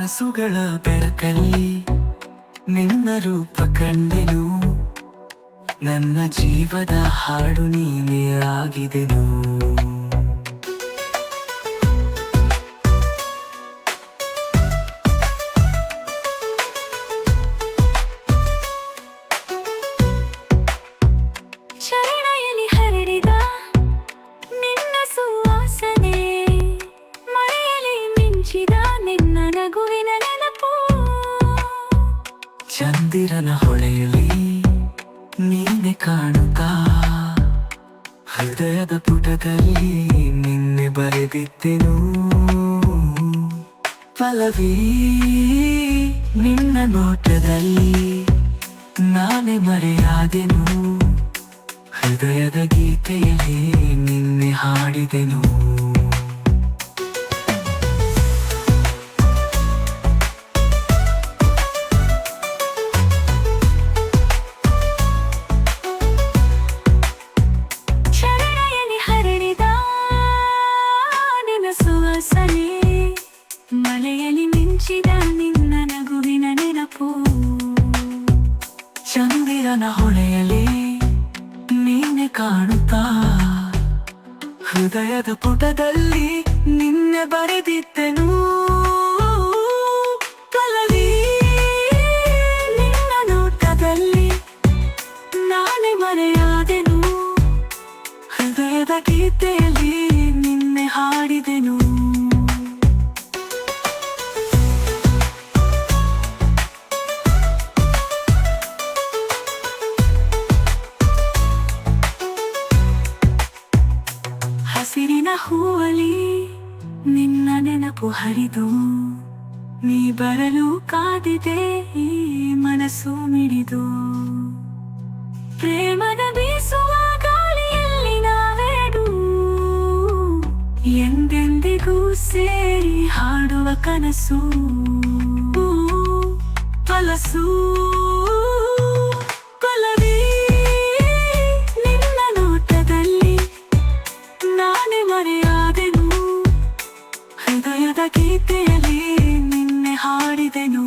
ಕನಸುಗಳ ಬೆಳಕಲ್ಲಿ ನಿನ್ನ ರೂಪ ಕಂಡೆನು, ನನ್ನ ಜೀವದ ಹಾಡು ನೀನೇ ಆಗಿದೆನು. ಶರಣೆಯಲ್ಲಿ ಹರಡಿದ ನಿನ್ನ ಸುವಾಸನೆ, ಮಳೆಯಲ್ಲಿ ಮಿಂಚಿದ ನಿನ್ನ ನಗುವಿನ ನೆನಪು. ಚಂದಿರನ ಹೊಳೆಯಲ್ಲಿ ನೀನೆ ಕಾಣುತ್ತಾ, ಹೃದಯದ ಪುಟದಲ್ಲಿ ನಿನ್ನೆ ಬರೆದಿದ್ದೆನು. ಪಲ್ಲವಿ ನಿನ್ನ ನೋಟದಲ್ಲಿ ನಾನೇ ಮರೆಯಾದೆನು, ಹೃದಯದ ಗೀತೆಯಲ್ಲಿ ನಿನ್ನೆ ಹಾಡಿದೆನು. ಶರಣೆಯಲ್ಲಿ ಹರಡಿದ ನಿನ್ನ ಸುವಾಸನೆ, ಮಳೆಯಲ್ಲಿ ಮಿಂಚಿದ ನಿನ್ನ ನಗುವಿನ ನೆನಪು. ಚಂದಿರನ ಹೊಳೆಯಲ್ಲಿ ನೀನೆ ಕಾಣುತ್ತಾ, ಹೃದಯದ ಪುಟದಲ್ಲಿ ನಿನ್ನೆ ಬರೆದಿದ್ದೆನು. ಪಲ್ಲವಿ ನಿನ್ನ ನೋಟದಲ್ಲಿ ನಾನೇ ಮರೆಯಾದೆನು, ಹೃದಯದ ಗೀತೆಯಲ್ಲಿ ನಿನ್ನೆ ಹಾಡಿದೆನು. ಹಸಿರಿನ ಹೂವಲಿ ನಿನ್ನ ನೆನಪು ಹರಿದು, ನೀ ಬರಲು ಕಾದಿದೆ ಈ ಮನಸ್ಸು ಮಿಡಿದು. ಪ್ರೇಮದ ಬೀಸುವ ಗಾಳಿಯಲ್ಲಿ ನಾವೆರಡು ಎಂದೆಂದಿಗೂ ಸೇರಿ ಹಾಡುವ ಕನಸು ಕಲಸು. ಪಲ್ಲವಿ ನಿನ್ನ ನೋಟದಲ್ಲಿ ನಾನೇ ಮರೆಯಾದೆನು, ಹೃದಯದ ಗೀತೆಯಲ್ಲಿ ನಿನ್ನೆ ಹಾಡಿದೆನು.